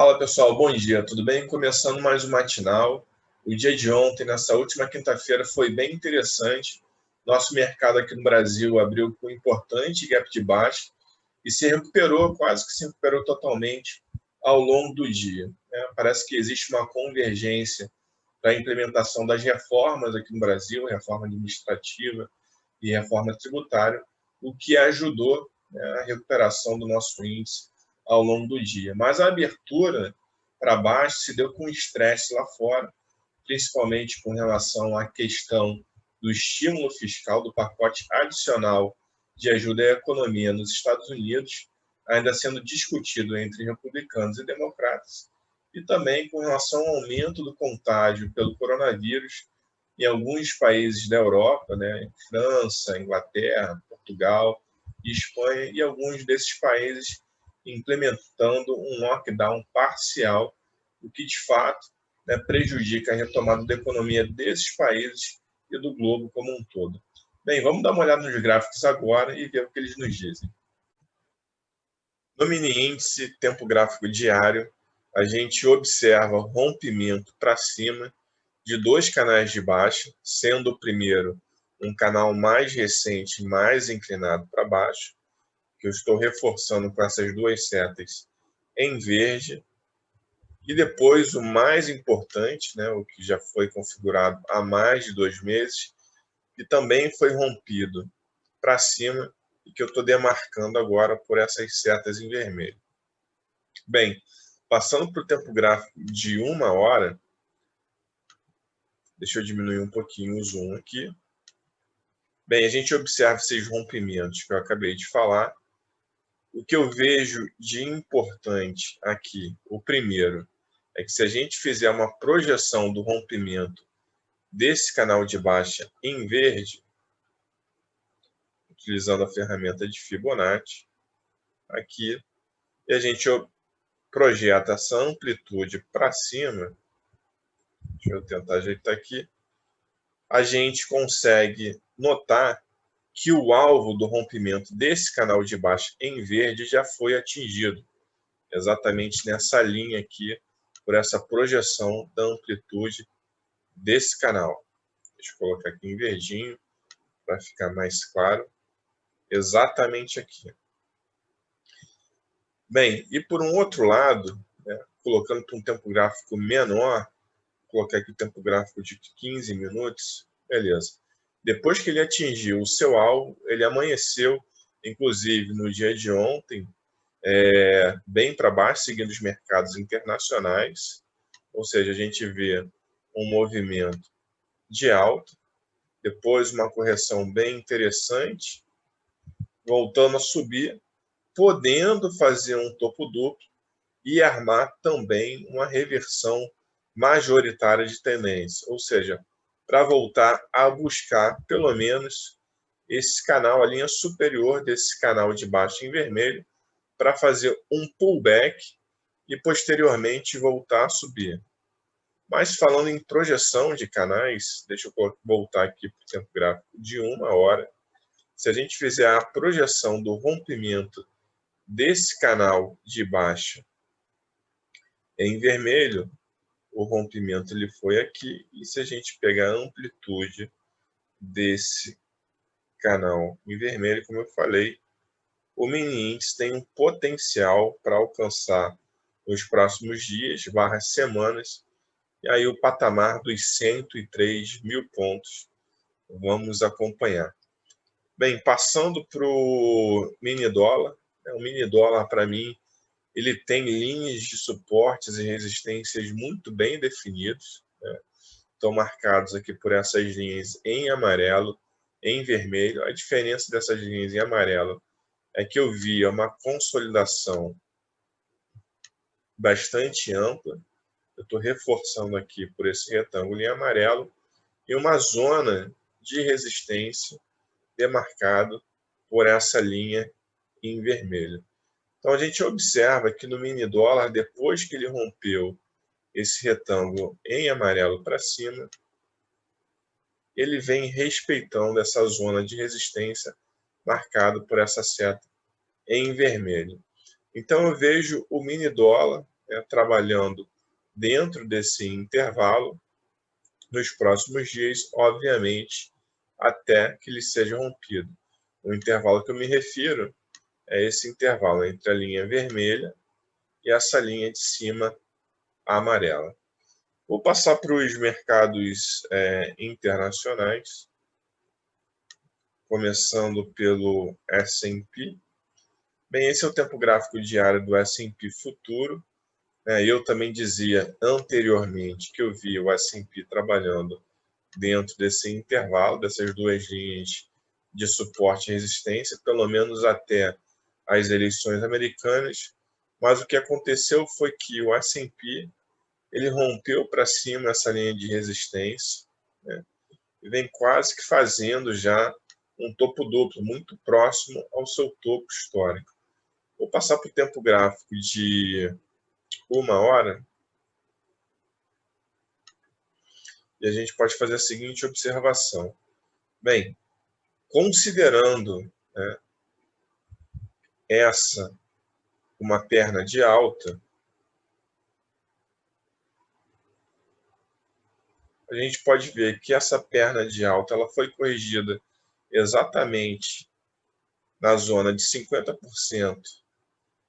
Fala pessoal, bom dia, tudo bem? Começando mais um matinal. O dia de ontem, nessa última quinta-feira, foi bem interessante. Nosso mercado aqui no Brasil abriu com um importante gap de baixa e se recuperou, quase que se recuperou totalmente ao longo do dia. Parece que existe uma convergência para a implementação das reformas aqui no Brasil, reforma administrativa e reforma tributária, o que ajudou, a recuperação do nosso índice ao longo do dia. Mas a abertura para baixo se deu com estresse lá fora, principalmente com relação à questão do estímulo fiscal, do pacote adicional de ajuda à economia nos Estados Unidos, ainda sendo discutido entre republicanos e democratas, e também com relação ao aumento do contágio pelo coronavírus em alguns países da Europa, França, Inglaterra, Portugal e Espanha, e alguns desses países implementando um lockdown parcial, o que de fato prejudica a retomada da economia desses países e do globo como um todo. Bem, vamos dar uma olhada nos gráficos agora e ver o que eles nos dizem. No mini índice tempo gráfico diário, a gente observa o rompimento para cima de dois canais de baixa, sendo o primeiro um canal mais recente, mais inclinado para baixo, que eu estou reforçando com essas duas setas em verde, e depois o mais importante, o que já foi configurado há mais de 2 meses, que também foi rompido para cima e que eu estou demarcando agora por essas setas em vermelho. Bem, passando para o tempo gráfico de 1 hora, deixa eu diminuir um pouquinho o zoom aqui. Bem, a gente observa esses rompimentos que eu acabei de falar. O que eu vejo de importante aqui, o primeiro, é que se a gente fizer uma projeção do rompimento desse canal de baixa em verde, utilizando a ferramenta de Fibonacci, aqui, e a gente projeta essa amplitude para cima, deixa eu tentar ajeitar aqui, a gente consegue notar que o alvo do rompimento desse canal de baixa em verde já foi atingido, exatamente nessa linha aqui, por essa projeção da amplitude desse canal. Deixa eu colocar aqui em verdinho, para ficar mais claro. Exatamente aqui. Bem, e por um outro lado, colocando para um tempo gráfico menor, vou colocar aqui o tempo gráfico de 15 minutos, beleza. Depois que ele atingiu o seu alvo, ele amanheceu, inclusive no dia de ontem, bem para baixo, seguindo os mercados internacionais, ou seja, a gente vê um movimento de alta, depois uma correção bem interessante, voltando a subir, podendo fazer um topo duplo e armar também uma reversão majoritária de tendência, ou seja, para voltar a buscar pelo menos esse canal, a linha superior desse canal de baixo em vermelho, para fazer um pullback e posteriormente voltar a subir. Mas falando em projeção de canais, deixa eu voltar aqui para o tempo gráfico de 1 hora. Se a gente fizer a projeção do rompimento desse canal de baixa em vermelho, o rompimento ele foi aqui, e se a gente pegar a amplitude desse canal em vermelho, como eu falei, o mini índice tem um potencial para alcançar nos próximos dias, semanas, e aí o patamar dos 103 mil pontos. Vamos acompanhar. Bem, passando para o mini dólar, o mini dólar para mim, ele tem linhas de suportes e resistências muito bem definidos, estão marcados aqui por essas linhas em amarelo, em vermelho. A diferença dessas linhas em amarelo é que eu via uma consolidação bastante ampla. Eu estou reforçando aqui por esse retângulo em amarelo e uma zona de resistência demarcado por essa linha em vermelho. Então a gente observa que no mini dólar, depois que ele rompeu esse retângulo em amarelo para cima, ele vem respeitando essa zona de resistência marcado por essa seta em vermelho. Então eu vejo o mini dólar trabalhando dentro desse intervalo nos próximos dias, obviamente, até que ele seja rompido. O intervalo que eu me refiro é esse intervalo entre a linha vermelha e essa linha de cima amarela. Vou passar para os mercados internacionais, começando pelo S&P. Bem, esse é o tempo gráfico diário do S&P futuro. Eu também dizia anteriormente que eu vi o S&P trabalhando dentro desse intervalo, dessas duas linhas de suporte e resistência, pelo menos até as eleições americanas. Mas o que aconteceu foi que o S&P ele rompeu para cima essa linha de resistência, e vem quase que fazendo já um topo duplo, muito próximo ao seu topo histórico. Vou passar para o tempo gráfico de 1 hora, e a gente pode fazer a seguinte observação. Bem, considerando essa uma perna de alta, a gente pode ver que essa perna de alta ela foi corrigida exatamente na zona de 50%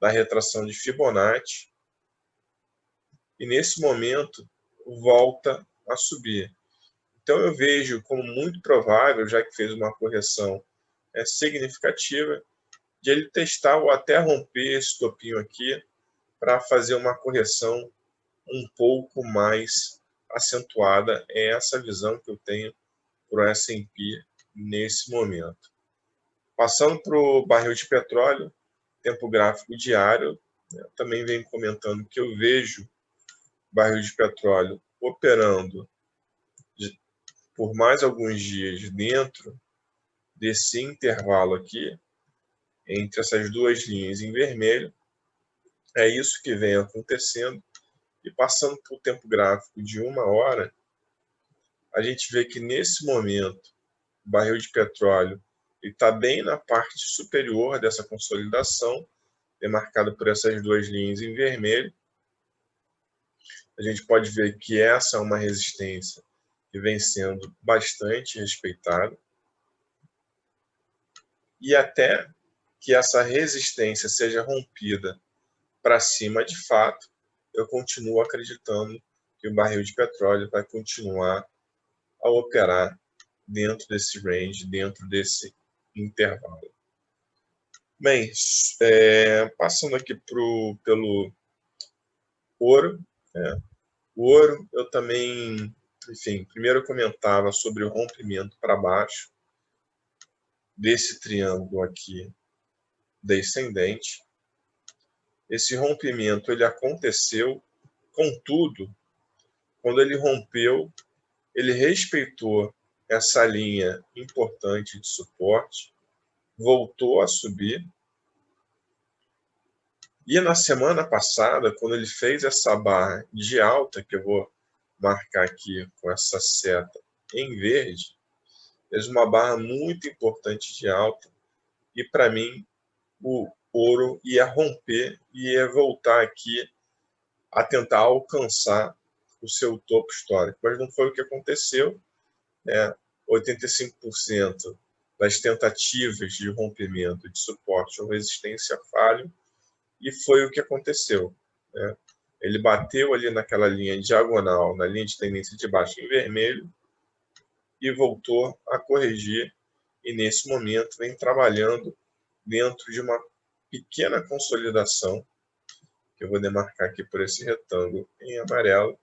da retração de Fibonacci, e nesse momento volta a subir. Então eu vejo como muito provável, já que fez uma correção significativa, de ele testar ou até romper esse topinho aqui para fazer uma correção um pouco mais acentuada. É essa visão que eu tenho para o S&P nesse momento. Passando para o barril de petróleo, tempo gráfico diário, também venho comentando que eu vejo o barril de petróleo operando por mais alguns dias dentro desse intervalo aqui, entre essas duas linhas em vermelho. É isso que vem acontecendo. E passando para o tempo gráfico de 1 hora, a gente vê que nesse momento o barril de petróleo está bem na parte superior dessa consolidação, demarcada por essas duas linhas em vermelho. A gente pode ver que essa é uma resistência que vem sendo bastante respeitada. E até que essa resistência seja rompida para cima de fato, eu continuo acreditando que o barril de petróleo vai continuar a operar dentro desse range, dentro desse intervalo. Bem, passando aqui pelo ouro. O ouro, eu também, enfim, primeiro eu comentava sobre o rompimento para baixo desse triângulo aqui descendente. Esse rompimento ele aconteceu, contudo, quando ele rompeu, ele respeitou essa linha importante de suporte, voltou a subir. E na semana passada, quando ele fez essa barra de alta, que eu vou marcar aqui com essa seta em verde, fez uma barra muito importante de alta, e para mim o ouro ia romper e ia voltar aqui a tentar alcançar o seu topo histórico. Mas não foi o que aconteceu. 85% das tentativas de rompimento de suporte ou resistência falham, e foi o que aconteceu. Ele bateu ali naquela linha diagonal, na linha de tendência de baixa em vermelho, e voltou a corrigir, e nesse momento vem trabalhando dentro de uma pequena consolidação, que eu vou demarcar aqui por esse retângulo em amarelo.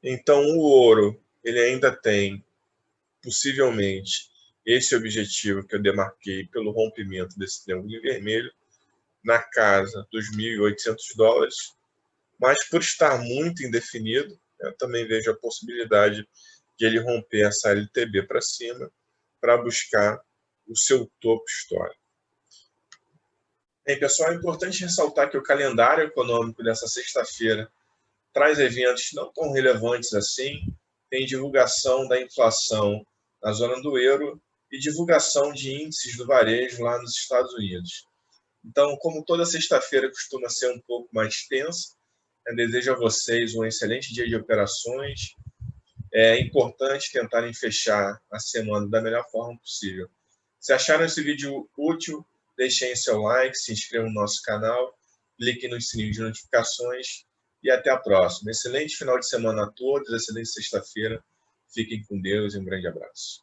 Então o ouro ele ainda tem possivelmente esse objetivo que eu demarquei pelo rompimento desse triângulo em vermelho na casa dos $1.800, mas por estar muito indefinido, eu também vejo a possibilidade de ele romper essa LTB para cima para buscar o seu topo histórico. Bem, pessoal, é importante ressaltar que o calendário econômico dessa sexta-feira traz eventos não tão relevantes assim. Tem divulgação da inflação na zona do euro e divulgação de índices do varejo lá nos Estados Unidos. Então, como toda sexta-feira costuma ser um pouco mais tensa, eu desejo a vocês um excelente dia de operações. É importante tentarem fechar a semana da melhor forma possível. Se acharam esse vídeo útil, deixem seu like, se inscrevam no nosso canal, cliquem no sininho de notificações e até a próxima. Excelente final de semana a todos, excelente sexta-feira. Fiquem com Deus e um grande abraço.